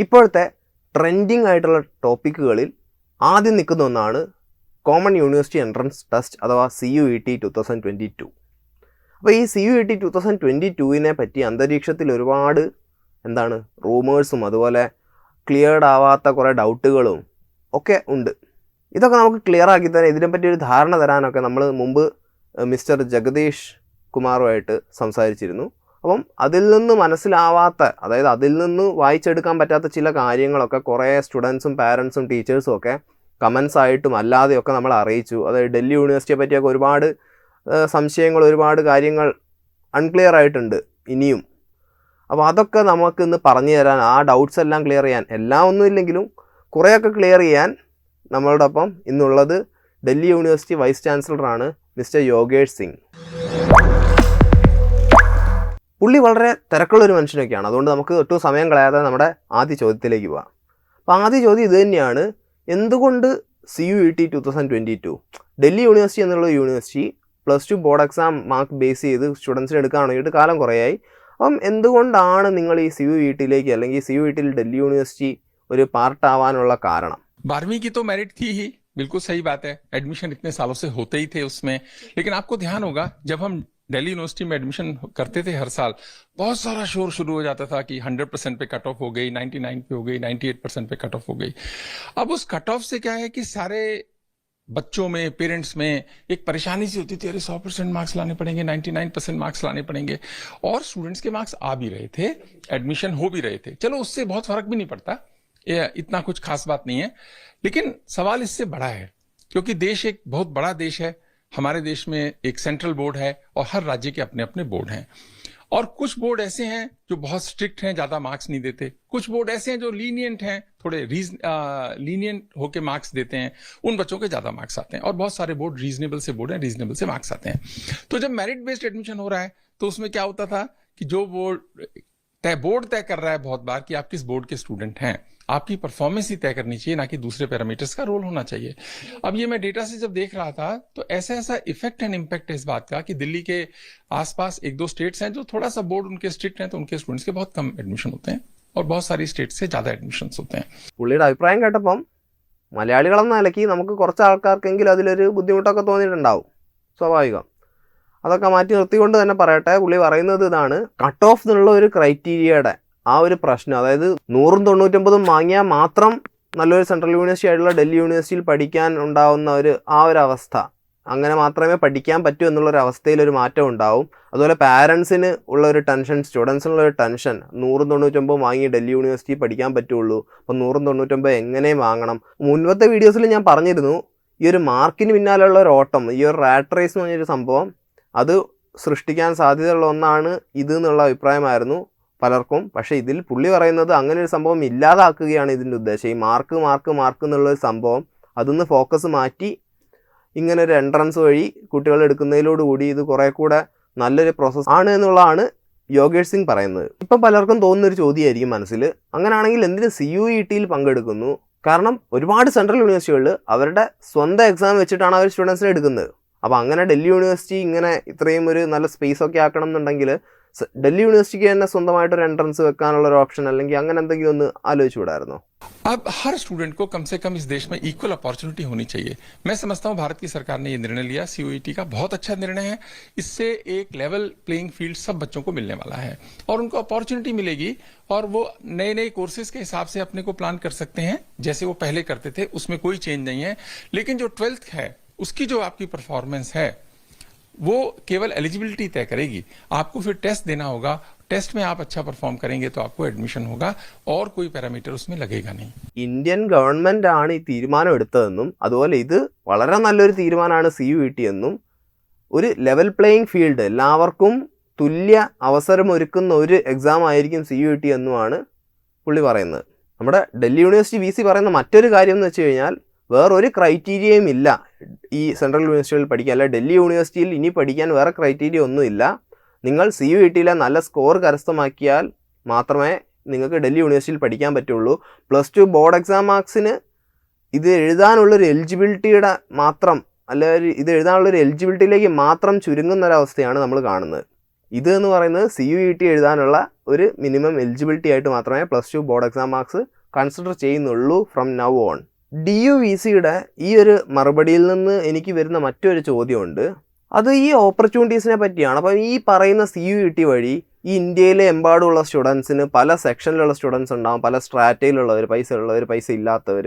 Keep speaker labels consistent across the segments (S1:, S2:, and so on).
S1: ഇപ്പോഴത്തെ ട്രെൻഡിങ് ആയിട്ടുള്ള ടോപ്പിക്കുകളിൽ ആദ്യം നിൽക്കുന്ന ഒന്നാണ് കോമൺ യൂണിവേഴ്സിറ്റി എൻട്രൻസ് ടെസ്റ്റ് അഥവാ CUET 2022. അപ്പോൾ ഈ CUET 2022 പറ്റി അന്തരീക്ഷത്തിൽ ഒരുപാട് റൂമേഴ്സും അതുപോലെ ക്ലിയർഡ് ആവാത്ത കുറേ ഡൗട്ടുകളും ഒക്കെ ഉണ്ട്. ഇതൊക്കെ നമുക്ക് ക്ലിയർ ആക്കി തരാൻ, ഇതിനെപ്പറ്റി ഒരു ധാരണ തരാനൊക്കെ നമ്മൾ മുമ്പ് മിസ്റ്റർ ജഗദീഷ് കുമാറുമായിട്ട് സംസാരിച്ചിരുന്നു. അപ്പം അതിൽ നിന്ന് മനസ്സിലാവാത്ത, അതായത് അതിൽ നിന്ന് വായിച്ചെടുക്കാൻ പറ്റാത്ത ചില കാര്യങ്ങളൊക്കെ കുറേ സ്റ്റുഡൻസും പാരൻസും ടീച്ചേഴ്സും ഒക്കെ കമൻസ് ആയിട്ടും അല്ലാതെയൊക്കെ നമ്മൾ അറിയിച്ചു. അതായത് ഡൽഹി യൂണിവേഴ്സിറ്റിയെ പറ്റിയൊക്കെ ഒരുപാട് സംശയങ്ങൾ, ഒരുപാട് കാര്യങ്ങൾ അൺക്ലിയർ ആയിട്ടുണ്ട് ഇനിയും. അപ്പോൾ അതൊക്കെ നമുക്കിന്ന് പറഞ്ഞു തരാൻ, ആ ഡൗട്ട്സ് എല്ലാം ക്ലിയർ ചെയ്യാൻ, എല്ലാം ഒന്നും ഇല്ലെങ്കിലും കുറേയൊക്കെ ക്ലിയർ ചെയ്യാൻ നമ്മളോടൊപ്പം ഇന്നുള്ളത് ഡൽഹി യൂണിവേഴ്സിറ്റി വൈസ് ചാൻസലറാണ് മിസ്റ്റർ യോഗേഷ് സിംഗ്. പുള്ളി വളരെ തിരക്കുള്ളൊരു മനുഷ്യനൊക്കെയാണ്. അതുകൊണ്ട് നമുക്ക് ഒട്ടും സമയം കളയാതെ നമ്മുടെ ആദ്യ ചോദ്യത്തിലേക്ക് പോവാം. അപ്പോൾ ആദ്യ ചോദ്യം ഇത് തന്നെയാണ്: എന്തുകൊണ്ട് CUET 2022 ഡൽഹി യൂണിവേഴ്സിറ്റി എന്നുള്ള university +2 board exam mark base ചെയ്ത് സ്റ്റുഡൻസിന് എടുക്കാൻ തുടങ്ങിയിട്ട് കാലം കുറേയായി. അപ്പം എന്തുകൊണ്ടാണ് നിങ്ങൾ ഈ CUET-ലേക്ക് അല്ലെങ്കിൽ CUET-ൽ ഡൽഹി യൂണിവേഴ്സിറ്റി ഒരു പാർട്ടാവാനുള്ള കാരണം?
S2: 12वीं की तो मेरिट थी ही, बिल्कुल सही बात है। एडमिशन इतने सालों से होते ही थे उसमें। लेकिन आपको ध्यान होगा, जब हम दिल्ली यूनिवर्सिटी में एडमिशन करते थे हर साल, बहुत सारा शोर शुरू हो जाता था कि 100% पे कट ऑफ हो गई, 99 पे हो गई, 98% पे कट ऑफ हो गई। अब उस कट ऑफ से क्या है कि सारे बच्चों में, पेरेंट्स में एक परेशानी सी होती थी, अरे 100% मार्क्स लाने पड़ेंगे, 99% मार्क्स लाने पड़ेंगे। और स्टूडेंट्स के मार्क्स आ भी रहे थे, एडमिशन हो भी रहे थे। चलो, उससे बहुत फर्क भी नहीं पड़ता, ये इतना कुछ खास बात नहीं है। लेकिन सवाल इससे बड़ा है, क्योंकि देश एक बहुत बड़ा देश है। हमारे देश में एक सेंट्रल बोर्ड है और हर राज्य के अपने अपने बोर्ड हैं। और कुछ बोर्ड ऐसे हैं जो बहुत स्ट्रिक्ट हैं, ज्यादा मार्क्स नहीं देते। कुछ बोर्ड ऐसे हैं जो लीनियंट हैं, थोड़े लीनियंट होके मार्क्स देते हैं, उन बच्चों के ज्यादा मार्क्स आते हैं। और बहुत सारे बोर्ड रीजनेबल से बोर्ड हैं, रीजनेबल से मार्क्स आते हैं। तो जब मेरिट बेस्ड एडमिशन हो रहा है तो उसमें क्या होता था कि जो बोर्ड तय कर रहा है बहुत बार कि आप किस बोर्ड के स्टूडेंट हैं, आपकी परफॉर्मेंस ही तय करनी चाहिए, ना कि दूसरे पैरामीटर्स का रोल होना चाहिए। अब ये मैं डेटा से जब देख रहा था तो ऐसा इफेक्ट एंड इम्पैक्ट है इस बात का कि दिल्ली के आसपास 1-2 स्टेट्स हैं जो थोड़ा सा बोर्ड उनके स्ट्रिक्ट हैं, तो उनके स्टूडेंट्स के बहुत कम एडमिशन होते हैं और बहुत सारी स्टेट्स से ज़्यादा एडमिशन होते हैं।
S1: പുള്ളിയുടെ അഭിപ്രായം കേട്ടപ്പം മലയാളികളെന്ന നിലയ്ക്ക് നമുക്ക് കുറച്ച് ആൾക്കാർക്കെങ്കിലും അതിലൊരു ബുദ്ധിമുട്ടൊക്കെ തോന്നിയിട്ടുണ്ടാവും, സ്വാഭാവികം. അതൊക്കെ മാറ്റി നിർത്തിക്കൊണ്ട് തന്നെ പറയട്ടെ, പുള്ളി പറയുന്നത് ഇതാണ്: കട്ട് ഓഫ് എന്നുള്ള ഒരു ക്രൈറ്റീരിയയുടെ ആ ഒരു പ്രശ്നം, അതായത് 100ഉം 99ഉം വാങ്ങിയാൽ മാത്രം നല്ലൊരു സെൻട്രൽ യൂണിവേഴ്സിറ്റി ആയിട്ടുള്ള ഡൽഹി യൂണിവേഴ്സിറ്റിയിൽ പഠിക്കാൻ ഉണ്ടാവുന്ന ആ ഒരു അവസ്ഥ, അങ്ങനെ മാത്രമേ പഠിക്കാൻ പറ്റൂ എന്നുള്ളൊരു അവസ്ഥയിൽ ഒരു മാറ്റം ഉണ്ടാവും. അതുപോലെ പാരൻസിന് ഉള്ളൊരു ടെൻഷൻ, സ്റ്റുഡൻസിനുള്ളൊരു ടെൻഷൻ, 100ഉം 99ഉം വാങ്ങി ഡൽഹി യൂണിവേഴ്സിറ്റി പഠിക്കാൻ പറ്റുള്ളൂ, അപ്പോൾ 100ഉം 99ഉം എങ്ങനെയും വാങ്ങണം. മുൻപത്തെ വീഡിയോസിൽ ഞാൻ പറഞ്ഞിരുന്നു, ഈ ഒരു മാർക്കിന് പിന്നാലെയുള്ള ഒരു ഓട്ടം, ഈ ഒരു റാറ്റ് റേസ് എന്ന് പറഞ്ഞൊരു സംഭവം, അത് സൃഷ്ടിക്കാൻ സാധ്യതയുള്ള ഒന്നാണ് ഇത് എന്നുള്ള അഭിപ്രായമായിരുന്നു പലർക്കും. പക്ഷേ ഇതിൽ പുള്ളി പറയുന്നത് അങ്ങനെ ഒരു സംഭവം ഇല്ലാതാക്കുകയാണ് ഇതിൻ്റെ ഉദ്ദേശം. ഈ മാർക്ക് എന്നുള്ളൊരു സംഭവം, അതിന്ന് ഫോക്കസ് മാറ്റി ഇങ്ങനെ ഒരു എൻട്രൻസ് വഴി കുട്ടികൾ എടുക്കുന്നതിലോടുകൂടി ഇത് കുറേ കൂടെ നല്ലൊരു പ്രോസസ്സ് ആണ് എന്നുള്ളതാണ് യോഗേഷ് സിംഗ് പറയുന്നത്. ഇപ്പം പലർക്കും തോന്നുന്നൊരു ചോദ്യമായിരിക്കും മനസ്സിൽ, അങ്ങനെയാണെങ്കിൽ എന്തിന് CUET-ൽ പങ്കെടുക്കുന്നു? കാരണം ഒരുപാട് സെൻട്രൽ യൂണിവേഴ്സിറ്റികളിൽ അവരുടെ സ്വന്തം എക്സാം വെച്ചിട്ടാണ് അവർ സ്റ്റുഡൻസിനെ എടുക്കുന്നത്. അപ്പോൾ അങ്ങനെ ഡൽഹി യൂണിവേഴ്സിറ്റി ഇങ്ങനെ ഇത്രയും ഒരു നല്ല സ്പേസൊക്കെ ആക്കണം എന്നുണ്ടെങ്കിൽ ഡൽഹി യൂണിവേഴ്സിറ്റിക്ക് തന്നെ സ്വന്തമായിട്ടൊരു എൻട്രൻസ് വെക്കാനുള്ള ഒരു ഓപ്ഷൻ അല്ലെങ്കിൽ അങ്ങനെ എന്തെങ്കിലും ഒന്ന് ആലോചിച്ചു വിടായിരുന്നോ?
S2: अब हर स्टूडेंट को कम से कम इस देश में इक्वल अपॉर्चुनिटी होनी चाहिए। मैं समझता हूं भारत की सरकार ने ये निर्णय लिया, CUET का बहुत अच्छा निर्णय है। इससे एक लेवल प्लेइंग फील्ड सब बच्चों को मिलने वाला है और उनको अपॉर्चुनिटी मिलेगी और वो नए नए कोर्सेज के हिसाब से अपने को प्लान कर सकते हैं जैसे वो पहले करते थे, उसमें कोई चेंज नहीं है। लेकिन जो 12th है उसकी जो आपकी परफॉर्मेंस है वो केवल एलिजिबिलिटी तय करेगी। आपको फिर टेस्ट देना होगा, टेस्ट में आप अच्छा परफॉर्म करेंगे तो आपको एडमिशन होगा और कोई पैरामीटर उसमें लगेगा नहीं.
S1: ഇന്ത്യൻ ഗവൺമെൻറ് ആണ് ഈ തീരുമാനം എടുത്തതെന്നും അതുപോലെ ഇത് വളരെ നല്ലൊരു തീരുമാനമാണ് CUET എന്നും ഒരു ലെവൽ പ്ലേയിങ് ഫീൽഡ്, എല്ലാവർക്കും തുല്യ അവസരമൊരുക്കുന്ന ഒരു എക്സാം ആയിരിക്കും CUET എന്നുമാണ് പുള്ളി പറയുന്നത്. നമ്മുടെ ഡൽഹി യൂണിവേഴ്സിറ്റി VC പറയുന്ന മറ്റൊരു കാര്യം എന്ന് വെച്ച് കഴിഞ്ഞാൽ വേറൊരു ക്രൈറ്റീരിയയും ഇല്ല ഈ സെൻട്രൽ യൂണിവേഴ്സിറ്റികളിൽ പഠിക്കാൻ, അല്ല ഡൽഹി യൂണിവേഴ്സിറ്റിയിൽ ഇനി പഠിക്കാൻ വേറെ ക്രൈറ്റീരിയ ഒന്നുമില്ല. നിങ്ങൾ CUET-ലെ നല്ല സ്കോർ കരസ്ഥമാക്കിയാൽ മാത്രമേ നിങ്ങൾക്ക് ഡൽഹി യൂണിവേഴ്സിറ്റിയിൽ പഠിക്കാൻ പറ്റുള്ളൂ. +2 ബോർഡ് എക്സാം മാർക്സിന് ഇത് എഴുതാനുള്ളൊരു എലിജിബിലിറ്റിയുടെ മാത്രം, അല്ലെങ്കിൽ ഇത് എഴുതാനുള്ളൊരു എലിജിബിലിറ്റിയിലേക്ക് മാത്രം ചുരുങ്ങുന്നൊരവസ്ഥയാണ് നമ്മൾ കാണുന്നത്. ഇത് എന്ന് പറയുന്നത് CUET എഴുതാനുള്ള ഒരു മിനിമം എലിജിബിലിറ്റി ആയിട്ട് മാത്രമേ +2 ബോർഡ് എക്സാം മാർക്സ് കൺസിഡർ ചെയ്യുന്നുള്ളൂ ഫ്രം നൗ ഓൺ. DUVCയുടെ ഈ ഒരു മറുപടിയിൽ നിന്ന് എനിക്ക് വരുന്ന മറ്റൊരു ചോദ്യമുണ്ട്. അത് ഈ ഓപ്പർച്യൂണിറ്റീസിനെ പറ്റിയാണ്. അപ്പം ഈ പറയുന്ന CUET വഴി ഈ ഇന്ത്യയിലെ എമ്പാടുമുള്ള സ്റ്റുഡൻസിന് പല സെക്ഷനിലുള്ള സ്റ്റുഡൻസ് ഉണ്ടാകും, പല സ്ട്രാറ്റയിലുള്ളവർ, പൈസ ഉള്ളവർ, പൈസ ഇല്ലാത്തവർ,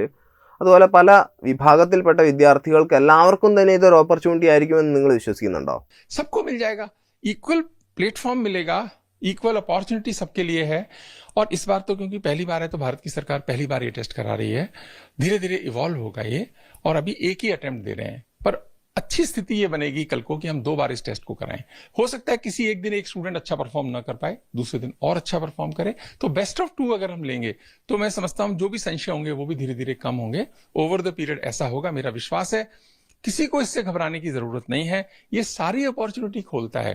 S1: അതുപോലെ പല വിഭാഗത്തിൽപ്പെട്ട വിദ്യാർത്ഥികൾക്ക് എല്ലാവർക്കും തന്നെ ഇതൊരു ഓപ്പർച്യൂണിറ്റി ആയിരിക്കുമെന്ന് നിങ്ങൾ വിശ്വസിക്കുന്നുണ്ടോ?
S2: सबको मिल जाएगा, इक्वल प्लेटफॉर्म मिलेगा, इक्वल अपॉर्चुनिटी सबके लिए है. और इस बार तो क्योंकि पहली बार है तो भारत की सरकार पहली बार ये टेस्ट करा रही है. धीरे धीरे इवॉल्व होगा ये, और अभी एक ही अटेम्प्ट दे रहे हैं, पर अच्छी स्थिति ये बनेगी कल को कि हम 2 बार इस टेस्ट को कराएं. हो सकता है किसी एक दिन एक स्टूडेंट अच्छा परफॉर्म ना कर पाए, दूसरे दिन और अच्छा परफॉर्म करे, तो बेस्ट ऑफ 2 अगर हम लेंगे तो मैं समझता हूं जो भी संशय होंगे वो भी धीरे धीरे कम होंगे. ओवर द पीरियड ऐसा होगा, मेरा विश्वास है. किसी को इससे घबराने की जरूरत नहीं है, ये सारी अपॉर्चुनिटी खोलता है.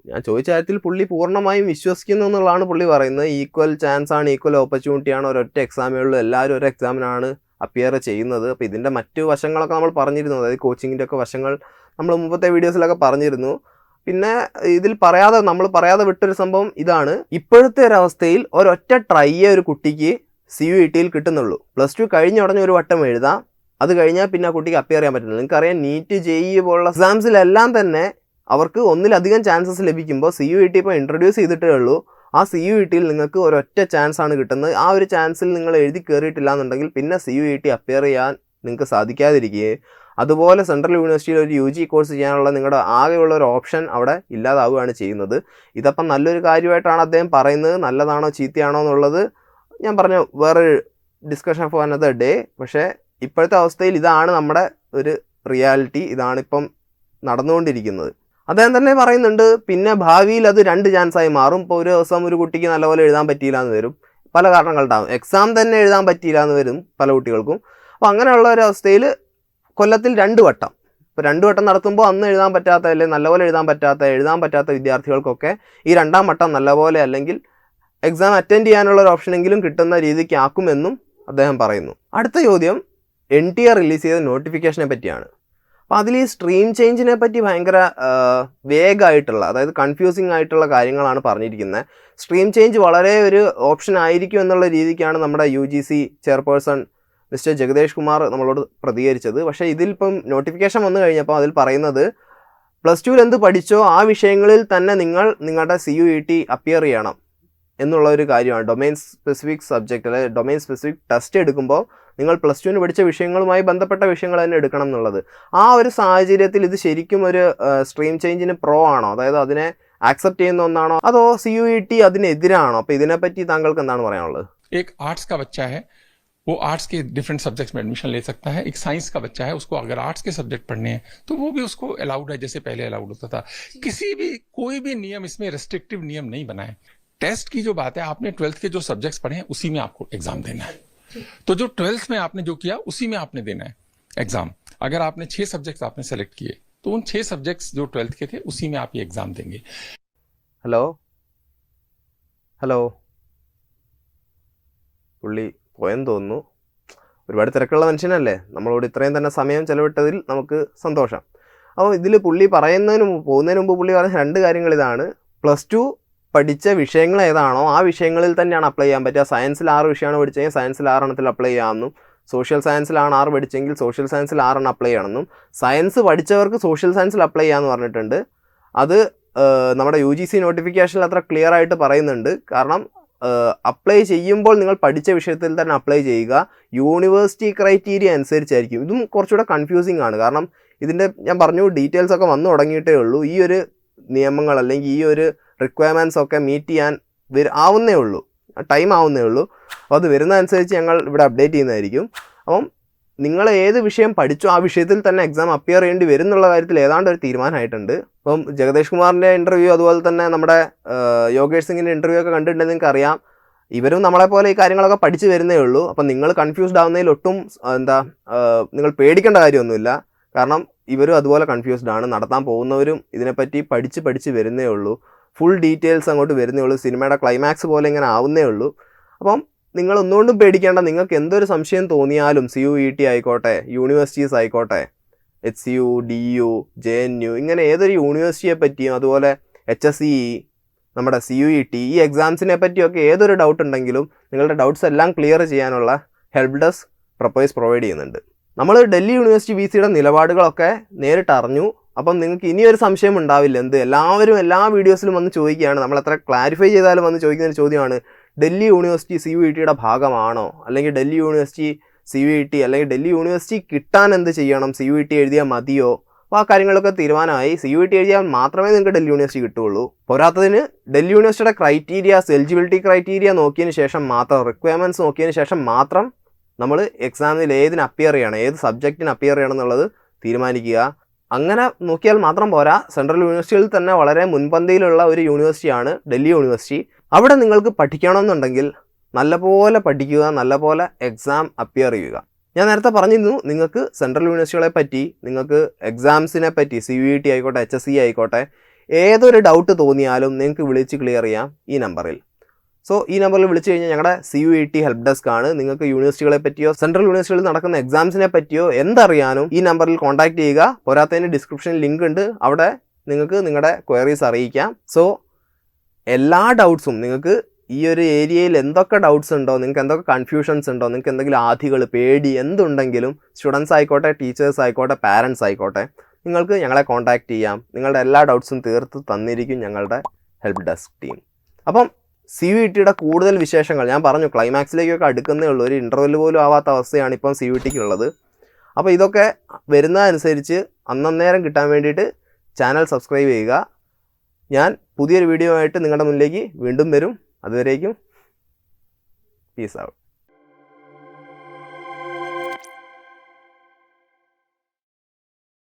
S1: ഞാൻ ചോദിച്ച കാര്യത്തിൽ പുള്ളി പൂർണ്ണമായും വിശ്വസിക്കുന്നു എന്നുള്ളതാണ് പുള്ളി പറയുന്നത്. ഈക്വൽ ചാൻസ് ആണ്, ഈക്വൽ ഓപ്പർച്യൂണിറ്റി ആണ്, ഒരൊറ്റ എക്സാമേ ഉള്ളൂ, എല്ലാവരും ഒരു എക്സാമിനാണ് അപ്പിയർ ചെയ്യുന്നത്. അപ്പോൾ ഇതിൻ്റെ മറ്റു വശങ്ങളൊക്കെ നമ്മൾ പറഞ്ഞിരുന്നു, അതായത് കോച്ചിങ്ങിൻ്റെ ഒക്കെ വശങ്ങൾ നമ്മൾ മുമ്പത്തെ വീഡിയോസിലൊക്കെ പറഞ്ഞിരുന്നു. പിന്നെ ഇതിൽ നമ്മൾ പറയാതെ വിട്ടൊരു സംഭവം ഇതാണ്, ഇപ്പോഴത്തെ ഒരവസ്ഥയിൽ ഒരൊറ്റ ട്രൈയേ ഒരു കുട്ടിക്ക് CUETയിൽ കിട്ടുന്നുള്ളൂ. +2 കഴിഞ്ഞ ഉടനെ ഒരു വട്ടം എഴുതാം, അത് കഴിഞ്ഞാൽ പിന്നെ ആ കുട്ടിക്ക് അപ്പിയർ ചെയ്യാൻ പറ്റുന്നില്ല. നിങ്ങൾക്കറിയാം, നീറ്റ് JEE പോലുള്ള എക്സാംസിലെല്ലാം തന്നെ അവർക്ക് ഒന്നിലധികം ചാൻസസ് ലഭിക്കുമ്പോൾ CUET ഇപ്പോൾ ഇൻട്രൊഡ്യൂസ് ചെയ്തിട്ടേ ഉള്ളൂ. ആ CUETയിൽ നിങ്ങൾക്ക് ഒരൊറ്റ ചാൻസ് ആണ് കിട്ടുന്നത്. ആ ഒരു ചാൻസിൽ നിങ്ങൾ എഴുതി കയറിയിട്ടില്ല എന്നുണ്ടെങ്കിൽ പിന്നെ CUET അപ്പിയർ ചെയ്യാൻ നിങ്ങൾക്ക് സാധിക്കാതിരിക്കുകയും അതുപോലെ സെൻട്രൽ യൂണിവേഴ്സിറ്റിയിൽ ഒരു UG കോഴ്സ് ചെയ്യാനുള്ള നിങ്ങളുടെ ആകെയുള്ള ഒരു ഓപ്ഷൻ അവിടെ ഇല്ലാതാവുകയാണ് ചെയ്യുന്നത്. ഇതപ്പം നല്ലൊരു കാര്യമായിട്ടാണ് അദ്ദേഹം പറയുന്നത്. നല്ലതാണോ ചീത്തയാണോ എന്നുള്ളത് ഞാൻ പറഞ്ഞ വേറൊരു ഡിസ്കഷൻ ഫോർ അനദർ ഡേ. പക്ഷേ ഇപ്പോഴത്തെ അവസ്ഥയിൽ ഇതാണ് നമ്മുടെ ഒരു റിയാലിറ്റി, ഇതാണിപ്പം നടന്നുകൊണ്ടിരിക്കുന്നത്. അദ്ദേഹം തന്നെ പറയുന്നുണ്ട്, പിന്നെ ഭാവിയിൽ അത് 2 ചാൻസായി മാറും. ഇപ്പോൾ ഒരു ദിവസം ഒരു കുട്ടിക്ക് നല്ലപോലെ എഴുതാൻ പറ്റിയില്ല എന്ന് വരും, പല കാരണങ്ങളുണ്ടാകും. എക്സാം തന്നെ എഴുതാൻ പറ്റിയില്ല എന്ന് വരും പല കുട്ടികൾക്കും. അപ്പോൾ അങ്ങനെയുള്ള ഒരു അവസ്ഥയിൽ കൊല്ലത്തിൽ 2 വട്ടം, ഇപ്പോൾ 2 വട്ടം നടത്തുമ്പോൾ അന്ന് എഴുതാൻ പറ്റാത്ത, അല്ലെങ്കിൽ നല്ലപോലെ എഴുതാൻ പറ്റാത്ത വിദ്യാർത്ഥികൾക്കൊക്കെ ഈ 2ാം വട്ടം നല്ലപോലെ അല്ലെങ്കിൽ എക്സാം അറ്റൻഡ് ചെയ്യാനുള്ള ഒരു ഓപ്ഷനെങ്കിലും കിട്ടുന്ന രീതിക്ക് ആക്കുമെന്നും അദ്ദേഹം പറയുന്നു. അടുത്ത ചോദ്യം NTA റിലീസ് ചെയ്ത നോട്ടിഫിക്കേഷനെ പറ്റിയാണ്. അപ്പോൾ അതിൽ ഈ സ്ട്രീം ചേഞ്ചിനെ പറ്റി ഭയങ്കര വേഗമായിട്ടുള്ള, അതായത് കൺഫ്യൂസിങ് ആയിട്ടുള്ള കാര്യങ്ങളാണ് പറഞ്ഞിരിക്കുന്നത്. സ്ട്രീം ചേഞ്ച് വളരെ ഒരു ഓപ്ഷൻ ആയിരിക്കും എന്നുള്ള രീതിക്കാണ് നമ്മുടെ UGC chairperson mister Jagadesh Kumar നമ്മളോട് പ്രതികരിച്ചത്. പക്ഷേ ഇതിലിപ്പം നോട്ടിഫിക്കേഷൻ വന്നു കഴിഞ്ഞപ്പോൾ അതിൽ പറയുന്നത് +2 എന്ത് പഠിച്ചോ ആ വിഷയങ്ങളിൽ തന്നെ നിങ്ങളുടെ CUET അപ്പിയർ ചെയ്യണം എന്നുള്ള ഒരു കാര്യമാണ്. ഡൊമൈൻ സ്പെസിഫിക് സബ്ജക്റ്റ്, അതായത് ഡൊമൈൻ സ്പെസിഫിക് ടെസ്റ്റ് എടുക്കുമ്പോൾ നിങ്ങൾ +2 പഠിച്ച വിഷയങ്ങളുമായി ബന്ധപ്പെട്ട വിഷയങ്ങൾ തന്നെ എടുക്കണം എന്നുള്ളത്. ആ ഒരു സാഹചര്യത്തിൽ ഇത് ശരിക്കും ഒരു സ്ട്രീം ചേഞ്ചിന് പ്രോ ആണോ, അതായത് അതിനെ ആക്സെപ്റ്റ് ചെയ്യുന്ന ഒന്നാണോ, അതോ CUET അതിനെതിരാണോ? അപ്പോൾ ഇതിനെപ്പറ്റി താങ്കൾക്ക് എന്താണ് പറയാനുള്ളത്?
S2: एक आर्ट्स का बच्चा है, वो आर्ट्स के डिफरेंट सब्जेक्ट्स में एडमिशन ले सकता है. एक साइंस का बच्चा है, उसको अगर आर्ट्स के सब्जेक्ट पढ़ने हैं तो वो भी उसको अलाउड है, जैसे पहले अलाउड होता था. कोई भी नियम इसमें रेस्ट्रिक्टिव नियम नहीं बना है. टेस्ट की जो बात है, आपने 12th के जो सब्जेक्ट्स पढ़े हैं उसी में आपको एग्जाम देना है. तो जो 12th में आपने जो किया उसी में आपने देना है एग्जाम. अगर आपने 6 सब्जेक्ट्स आपने सेलेक्ट किए तो उन 6 सब्जेक्ट्स जो 12th के थे उसी में आप ये एग्जाम देंगे.
S1: ഹലോ പുള്ളി പോയെന്ന് തോന്നുന്നു. ഒരുപാട് തിരക്കുള്ള മനുഷ്യനല്ലേ, നമ്മളോട് ഇത്രയും തന്നെ സമയം ചെലവിട്ടതിൽ നമുക്ക് സന്തോഷം. അപ്പോൾ ഇതിൽ പുള്ളി പോകുന്നതിന് മുമ്പ് പുള്ളി പറഞ്ഞ 2 കാര്യങ്ങൾ ഇതാണ്. +2 പഠിച്ച വിഷയങ്ങൾ ഏതാണോ ആ വിഷയങ്ങളിൽ തന്നെയാണ് അപ്ലൈ ചെയ്യാൻ പറ്റുക. സയൻസിൽ 6 വിഷയമാണ് പഠിച്ചെങ്കിൽ സയൻസിൽ 6 എണ്ണത്തിൽ അപ്ലൈ ചെയ്യാമെന്നും, സോഷ്യൽ സയൻസിലാണ് 6 പഠിച്ചെങ്കിൽ സോഷ്യൽ സയൻസിൽ 6 എണ്ണം അപ്ലൈ ചെയ്യണമെന്നും, സയൻസ് പഠിച്ചവർക്ക് സോഷ്യൽ സയൻസിൽ അപ്ലൈ ചെയ്യാമെന്ന് പറഞ്ഞിട്ടുണ്ട്. അത് നമ്മുടെ UGC നോട്ടിഫിക്കേഷനിൽ അത്ര ക്ലിയർ ആയിട്ട് പറയുന്നുണ്ട്. കാരണം അപ്ലൈ ചെയ്യുമ്പോൾ നിങ്ങൾ പഠിച്ച വിഷയത്തിൽ തന്നെ അപ്ലൈ ചെയ്യുക, യൂണിവേഴ്സിറ്റി ക്രൈറ്റീരിയ അനുസരിച്ചായിരിക്കും. ഇതും കുറച്ചുകൂടെ കൺഫ്യൂസിങ് ആണ്. കാരണം ഇതിൻ്റെ ഞാൻ പറഞ്ഞു ഡീറ്റെയിൽസ് ഒക്കെ വന്നു തുടങ്ങിയിട്ടേ ഉള്ളൂ. ഈ ഒരു നിയമങ്ങൾ അല്ലെങ്കിൽ ഈ ഒരു റിക്വയർമെൻറ്റ്സ് ഒക്കെ മീറ്റ് ചെയ്യാൻ ആവുന്നേ ഉള്ളൂ, ടൈം ആവുന്നേ ഉള്ളൂ. അപ്പോൾ അത് വരുന്നതനുസരിച്ച് ഞങ്ങൾ ഇവിടെ അപ്ഡേറ്റ് ചെയ്യുന്നതായിരിക്കും. അപ്പം നിങ്ങൾ ഏത് വിഷയം പഠിച്ചോ ആ വിഷയത്തിൽ തന്നെ എക്സാം അപ്പിയർ ചെയ്യേണ്ടി വരും എന്നുള്ള കാര്യത്തിൽ ഏതാണ്ട് ഒരു തീരുമാനമായിട്ടുണ്ട്. അപ്പം ജഗദേഷ് കുമാറിൻ്റെ ഇൻ്റർവ്യൂ, അതുപോലെ തന്നെ നമ്മുടെ യോഗേഷ് സിംഗിൻ്റെ ഇൻ്റർവ്യൂ ഒക്കെ കണ്ടിട്ടുണ്ടെങ്കിൽ നിങ്ങൾക്ക് അറിയാം, ഇവരും നമ്മളെപ്പോലെ ഈ കാര്യങ്ങളൊക്കെ പഠിച്ചു വരുന്നേ ഉള്ളൂ. അപ്പം നിങ്ങൾ കൺഫ്യൂസ്ഡ് ആവുന്നതിൽ ഒട്ടും നിങ്ങൾ പേടിക്കേണ്ട കാര്യമൊന്നുമില്ല. കാരണം ഇവരും അതുപോലെ കൺഫ്യൂസ്ഡ് ആണ്. നടത്താൻ പോകുന്നവരും ഇതിനെപ്പറ്റി പഠിച്ച് വരുന്നേ ഉള്ളൂ. ഫുൾ ഡീറ്റെയിൽസ് അങ്ങോട്ട് വരുന്നേ ഉള്ളൂ. സിനിമയുടെ ക്ലൈമാക്സ് പോലെ ഇങ്ങനെ ആവുന്നേ ഉള്ളൂ. അപ്പം നിങ്ങൾ ഒന്നുകൊണ്ടും പേടിക്കേണ്ട. നിങ്ങൾക്ക് എന്തൊരു സംശയം തോന്നിയാലും CUET ആയിക്കോട്ടെ, യൂണിവേഴ്സിറ്റീസ് ആയിക്കോട്ടെ, HCU, DU, JNU, ഇങ്ങനെ ഏതൊരു യൂണിവേഴ്സിറ്റിയെ പറ്റിയും അതുപോലെ HSE, നമ്മുടെ CUET, ഈ എക്സാംസിനെ പറ്റിയൊക്കെ ഏതൊരു ഡൗട്ട് ഉണ്ടെങ്കിലും നിങ്ങളുടെ ഡൗട്ട്സ് എല്ലാം ക്ലിയർ ചെയ്യാനുള്ള ഹെൽപ്പ് ഡെസ്ക് പ്രൊപ്പോസ് പ്രൊവൈഡ് ചെയ്യുന്നുണ്ട്. നമ്മൾ ഡൽഹി യൂണിവേഴ്സിറ്റി VCയുടെ നിലപാടുകളൊക്കെ നേരിട്ട് അറിഞ്ഞു. അപ്പം നിങ്ങൾക്ക് ഇനിയൊരു സംശയം ഉണ്ടാവില്ല. എല്ലാവരും എല്ലാ വീഡിയോസിലും വന്ന് ചോദിക്കുകയാണ്, നമ്മൾ എത്ര ക്ലാരിഫൈ ചെയ്താലും വന്ന് ചോദിക്കുന്ന ഒരു ചോദ്യമാണ്, ഡൽഹി യൂണിവേഴ്സിറ്റി CUETയുടെ ഭാഗമാണോ, അല്ലെങ്കിൽ ഡൽഹി യൂണിവേഴ്സിറ്റി CUET, അല്ലെങ്കിൽ ഡൽഹി യൂണിവേഴ്സിറ്റി കിട്ടാൻ എന്ത് ചെയ്യണം, CUET എഴുതിയാൽ മതിയോ? അപ്പോൾ ആ കാര്യങ്ങളൊക്കെ തീരുമാനമായി. CUET എഴുതിയാൽ മാത്രമേ നിങ്ങൾക്ക് ഡൽഹി യൂണിവേഴ്സിറ്റി കിട്ടുകയുള്ളൂ. പോരാത്തതിന് ഡൽഹി യൂണിവേഴ്സിറ്റിയുടെ ക്രൈറ്റീരിയാസ്, എലിജിബിലിറ്റി ക്രൈറ്റീരിയ നോക്കിയതിന് ശേഷം മാത്രം, റിക്വയർമെൻറ്റ്സ് നോക്കിയതിന് ശേഷം മാത്രം നമ്മൾ എക്സാമിൽ ഏതിന് അപ്പിയർ ചെയ്യണം, ഏത് സബ്ജക്റ്റിന് അപ്പിയർ ചെയ്യണം എന്നുള്ളത് തീരുമാനിക്കുക. അങ്ങനെ നോക്കിയാൽ മാത്രം പോരാ, സെൻട്രൽ യൂണിവേഴ്സിറ്റിയിൽ തന്നെ വളരെ മുൻപന്തിയിലുള്ള ഒരു യൂണിവേഴ്സിറ്റിയാണ് ഡൽഹി യൂണിവേഴ്സിറ്റി. അവിടെ നിങ്ങൾക്ക് പഠിക്കണമെന്നുണ്ടെങ്കിൽ നല്ലപോലെ പഠിക്കുക, നല്ലപോലെ എക്സാം അപ്പിയർ ചെയ്യുക. ഞാൻ നേരത്തെ പറഞ്ഞിരുന്നു, നിങ്ങൾക്ക് സെൻട്രൽ യൂണിവേഴ്സിറ്റികളെ പറ്റി, നിങ്ങൾക്ക് എക്സാംസിനെ പറ്റി, CUET ആയിക്കോട്ടെ, HSE ആയിക്കോട്ടെ, ഏതൊരു ഡൗട്ട് തോന്നിയാലും നിങ്ങൾക്ക് വിളിച്ച് ക്ലിയർ ചെയ്യാം ഈ നമ്പറിൽ. സോ ഈ നമ്പറിൽ വിളിച്ചു കഴിഞ്ഞാൽ ഞങ്ങളുടെ CUET ഹെൽപ്പ് ഡെസ്ക് ആണ്. നിങ്ങൾക്ക് യൂണിവേഴ്സിറ്റികളെ പറ്റിയോ സെൻട്രൽ യൂണിവേഴ്സിറ്റികളിൽ നടക്കുന്ന എക്സാംസിനെ പറ്റിയോ എന്തറിയാനും ഈ നമ്പറിൽ കോൺടാക്ട് ചെയ്യുക. പോരാത്തതിന് ഡിസ്ക്രിപ്ഷനിൽ ലിങ്ക് ഉണ്ട്, അവിടെ നിങ്ങൾക്ക് നിങ്ങളുടെ ക്വയറീസ് അറിയിക്കാം. സോ എല്ലാ ഡൗട്ട്സും, നിങ്ങൾക്ക് ഈ ഒരു ഏരിയയിൽ എന്തൊക്കെ ഡൗട്ട്സ് ഉണ്ടോ, നിങ്ങൾക്ക് എന്തൊക്കെ കൺഫ്യൂഷൻസ് ഉണ്ടോ, നിങ്ങൾക്ക് എന്തെങ്കിലും ആധികൾ, പേടി എന്തുണ്ടെങ്കിലും, സ്റ്റുഡൻസ് ആയിക്കോട്ടെ, ടീച്ചേഴ്സ് ആയിക്കോട്ടെ, പാരൻസ് ആയിക്കോട്ടെ, നിങ്ങൾക്ക് ഞങ്ങളെ കോൺടാക്ട് ചെയ്യാം. നിങ്ങളുടെ എല്ലാ ഡൗട്ട്സും തീർത്ത് തന്നിരിക്കും ഞങ്ങളുടെ ഹെൽപ്പ് ഡെസ്ക് ടീം. അപ്പം CUETയുടെ കൂടുതൽ വിശേഷങ്ങൾ ഞാൻ പറഞ്ഞു, ക്ലൈമാക്സിലേക്കൊക്കെ അടുക്കുന്നേ ഉള്ളൂ. ഒരു ഇൻ്റർവെൽ പോലും ആവാത്ത അവസ്ഥയാണ് ഇപ്പം CUETക്കുള്ളത്. അപ്പോൾ ഇതൊക്കെ വരുന്നതനുസരിച്ച് അന്നേരം കിട്ടാൻ വേണ്ടിയിട്ട് ചാനൽ സബ്സ്ക്രൈബ് ചെയ്യുക. ഞാൻ പുതിയൊരു വീഡിയോ ആയിട്ട് നിങ്ങളുടെ മുന്നിലേക്ക് വീണ്ടും വരും. അതുവരേക്കും പീസ് ഔട്ട്.